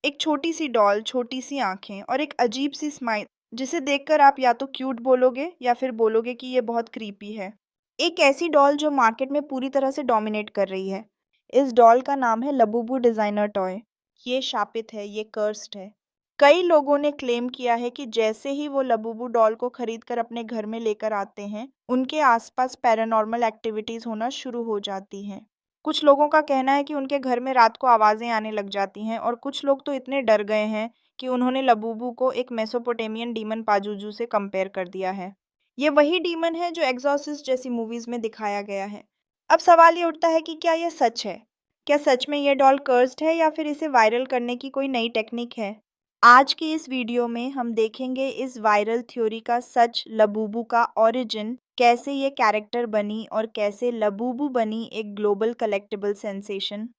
एक छोटी C double, छोटी सी आंखें और एक अजीब सी स्माइल जिसे देखकर आप या तो क्यूट बोलोगे या फिर बोलोगे कि ये बहुत क्रीपी है। एक ऐसी डॉल जो मार्केट में पूरी तरह से डोमिनेट कर रही है। इस डॉल का नाम है लबूबू डिजाइनर टॉय। ये शापित है, ये कर्स्ड है। कई लोगों ने क्लेम किया है कि जैसे ही वो लबूबू डॉल को खरीदकर अपने घर में लेकर आते हैं, उनके आसपास पैरानॉर्मल एक्टिविटीज होना शुरू हो जाती हैं। कुछ लोगों का कहना है कि उनके घर में रात को आवाजें आने लग जाती हैं और कुछ लोग तो इतने डर गए हैं कि उन्होंने लबूबू को एक मेसोपोटामियन डीमन पाजुजू से कंपेयर कर दिया है। ये वही डीमन है जो एग्जॉर्सिस्ट जैसी मूवीज में दिखाया गया है। अब सवाल ये उठता है कि क्या यह सच है? क्या सच में यह डॉल कर्स्ड है या फिर इसे वायरल करने की कोई नई टेक्निक है? आज की इस वीडियो में हम देखेंगे इस वायरल थ्योरी का सच, लबूबू का ओरिजिन, कैसे ये कैरेक्टर बनी और कैसे लबूबू बनी एक ग्लोबल कलेक्टिबल सेंसेशन।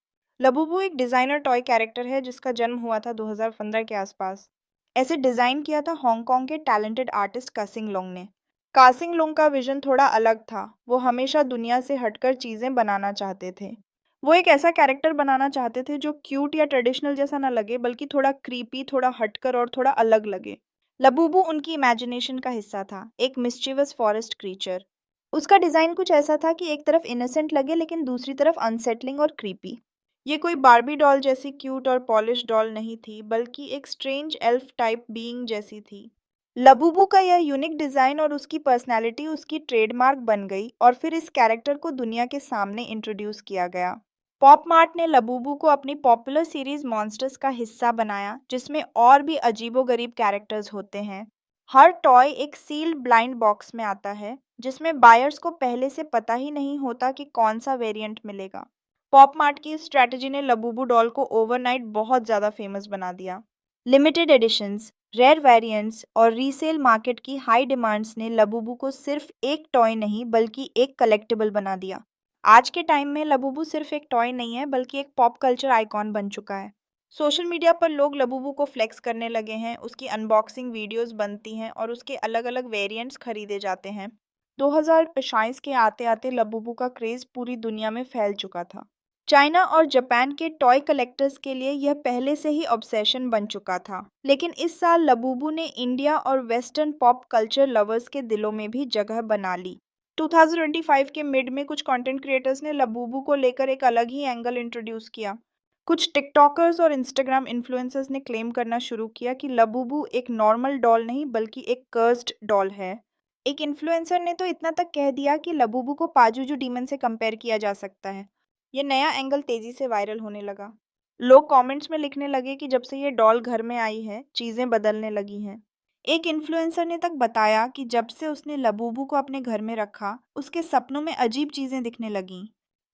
लबूबू एक डिजाइनर टॉय कैरेक्टर है जिसका जन्म हुआ था 2015 के आसपास। ऐसे डिजाइन किया था हांगकांग के टैलेंटेड आर्टिस्ट कासिंग लोंग ने। कासिंग लोंग का विजन थोड़ा अलग था। वो हमेशा दुनिया से हटकर चीजें बनाना चाहते थे। वो एक ऐसा कैरेक्टर बनाना चाहते थे जो क्यूट या ट्रेडिशनल जैसा ना लगे, बल्कि थोड़ा क्रीपी, थोड़ा हटकर और थोड़ा अलग लगे। लबूबू उनकी इमेजिनेशन का हिस्सा था, एक मिस्chievous फॉरेस्ट क्रीचर। उसका डिजाइन कुछ ऐसा था कि एक तरफ इनोसेंट लगे लेकिन दूसरी तरफ अनसेटलिंग और क्रीपी। ये कोई बार्बी डॉल जैसी क्यूट और पॉलिश डॉल नहीं थी, बल्कि एक स्ट्रेंज एल्फ टाइप बीइंग जैसी थी। लबूबू का यह यूनिक डिजाइन और उसकी पर्सनैलिटी उसकी ट्रेडमार्क बन गई और फिर इस कैरेक्टर को दुनिया के सामने इंट्रोड्यूस किया गया। पॉप मार्ट ने लबूबू को अपनी पॉपुलर सीरीज मॉन्स्टर्स का हिस्सा बनाया, जिसमें और भी अजीबोगरीब कैरेक्टर्स होते हैं। हर टॉय एक सील्ड ब्लाइंड बॉक्स में आता है, जिसमें बायर्स को पहले से पता ही नहीं होता कि कौन सा वेरिएंट मिलेगा। पॉप मार्ट की इस स्ट्रैटेजी ने लबूबू डॉल को ओवरनाइट बहुत ज़्यादा फेमस बना दिया। लिमिटेड एडिशंस, रेयर वेरिएंट्स और रीसेल मार्केट की हाई डिमांड्स ने लबूबू को सिर्फ एक टॉय नहीं बल्कि एक कलेक्टिबल बना दिया। आज के टाइम में लबूबू सिर्फ एक टॉय नहीं है, बल्कि एक पॉप कल्चर आइकॉन बन चुका है। सोशल मीडिया पर लोग लबूबू को फ्लेक्स करने लगे हैं, उसकी अनबॉक्सिंग वीडियोस बनती हैं और उसके अलग-अलग वेरिएंट्स खरीदे जाते हैं। 2025 के आते-आते लबूबू का क्रेज पूरी दुनिया में फैल चुका था। चाइना और जापान के टॉय कलेक्टर्स के लिए यह पहले से ही ऑब्सेशन बन चुका था। लेकिन इस साल लबूबू ने इंडिया और वेस्टर्न पॉप कल्चर लवर्स के दिलों में भी जगह बना ली। 2025 के मिड में कुछ कंटेंट क्रिएटर्स ने लबूबू को लेकर एक अलग ही एंगल इंट्रोड्यूस किया। कुछ टिकटॉकर्स और इंस्टाग्राम इन्फ्लुएंसर्स ने क्लेम करना शुरू किया कि लबूबू एक नॉर्मल डॉल नहीं बल्कि एक कर्स्ड डॉल है। एक इन्फ्लुएंसर ने तो इतना तक कह दिया कि लबूबू को पाजुजू डीमन से कंपेयर किया जा सकता है। ये नया एंगल तेजी से वायरल होने लगा। लोग कमेंट्स में लिखने लगे कि जब से ये डॉल घर में आई है, चीजें बदलने लगी हैं। एक इन्फ्लुएंसर ने तक बताया कि जब से उसने लबूबू को अपने घर में रखा, उसके सपनों में अजीब चीजें दिखने लगीं।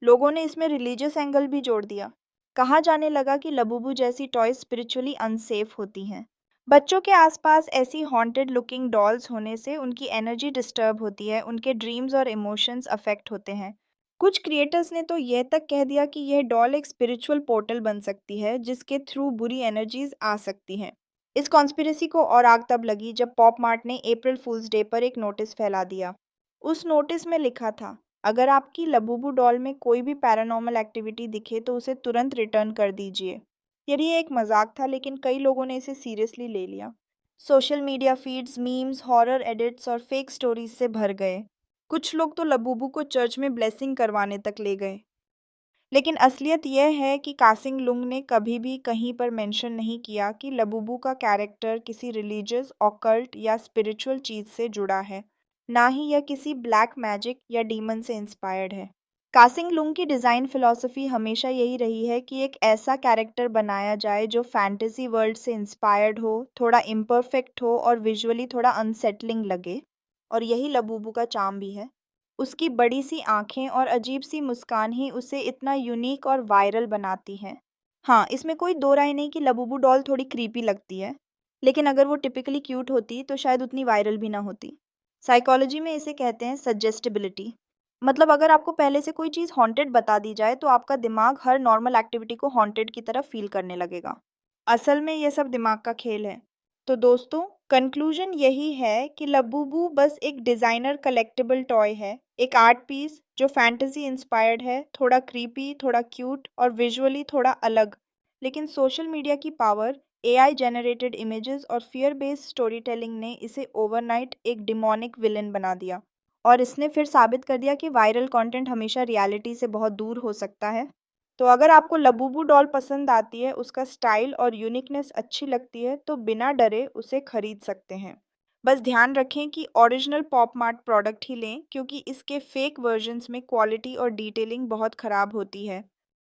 लोगों ने इसमें रिलीजियस एंगल भी जोड़ दिया। कहा जाने लगा कि लबूबू जैसी टॉयज स्पिरिचुअली अनसेफ होती हैं। बच्चों के आसपास ऐसी हॉन्टेड लुकिंग डॉल्स होने से उनकी एनर्जी डिस्टर्ब होती है, उनके ड्रीम्स और इमोशंस अफेक्ट होते हैं। कुछ क्रिएटर्स ने तो यह तक कह दिया कि यह डॉल एक स्पिरिचुअल पोर्टल बन सकती है, जिसके थ्रू बुरी एनर्जीज आ सकती हैं। इस कॉन्स्पिरेसी को और आग तब लगी जब पॉप मार्ट ने अप्रैल फूल्स डे पर एक नोटिस फैला दिया। उस नोटिस में लिखा था, अगर आपकी लबूबू डॉल में कोई भी पैरानॉर्मल एक्टिविटी दिखे तो उसे तुरंत रिटर्न कर दीजिए। ये एक मजाक था, लेकिन कई लोगों ने इसे सीरियसली ले लिया। Social media feeds, memes, horror edits और फेक स्टोरीज से भर गए। कुछ लोग तो लबूबू को चर्च में ब्लेसिंग करवाने तक ले गए। लेकिन असलियत यह है कि कासिंग लुंग ने कभी भी कहीं पर मेंशन नहीं किया कि लबूबू का कैरेक्टर किसी रिलीजियस, ऑकल्ट या स्पिरिचुअल चीज से जुड़ा है। ना ही यह किसी ब्लैक मैजिक या डीमन से इंस्पायर्ड है। कासिंग लुंग की डिज़ाइन फिलॉसफी हमेशा यही रही है कि एक ऐसा कैरेक्टर बनाया जाए जो फैंटेसी वर्ल्ड से इंस्पायर्ड हो, थोड़ा इम्परफेक्ट हो और विजुअली थोड़ा अनसेटलिंग लगे। और यही लबूबू का चार्म भी है। उसकी बड़ी सी आंखें और अजीब सी मुस्कान ही उसे इतना यूनिक और वायरल बनाती हैं। हाँ, इसमें कोई दो राय नहीं कि लबूबू डॉल थोड़ी क्रीपी लगती है, लेकिन अगर वो टिपिकली क्यूट होती तो शायद उतनी वायरल भी ना होती। साइकोलॉजी में इसे कहते हैं सजेस्टिबिलिटी। मतलब अगर आपको पहले से कोई चीज़ हॉन्टेड बता दी जाए तो आपका दिमाग हर नॉर्मल एक्टिविटी को हॉन्टेड की तरह फील करने लगेगा। असल में ये सब दिमाग का खेल है। तो दोस्तों, कंक्लूजन यही है कि लबूबू बस एक डिज़ाइनर कलेक्टिबल टॉय है, एक आर्ट पीस जो फैंटेसी इंस्पायर्ड है, थोड़ा क्रीपी, थोड़ा क्यूट और विजुअली थोड़ा अलग, लेकिन सोशल मीडिया की पावर, एआई जनरेटेड इमेजेस और फियर बेस्ड स्टोरी टेलिंग ने इसे ओवरनाइट एक डिमोनिक विलेन बना दिया। और इसने फिर साबित कर दिया कि वायरल कंटेंट हमेशा रियलिटी से बहुत दूर हो सकता है। तो अगर आपको लबूबू डॉल पसंद आती है, उसका स्टाइल और यूनिकनेस अच्छी लगती है, तो बिना डरे उसे खरीद सकते हैं। बस ध्यान रखें कि ओरिजिनल पॉप मार्ट प्रोडक्ट ही लें, क्योंकि इसके फेक वर्जन्स में क्वालिटी और डिटेलिंग बहुत खराब होती है।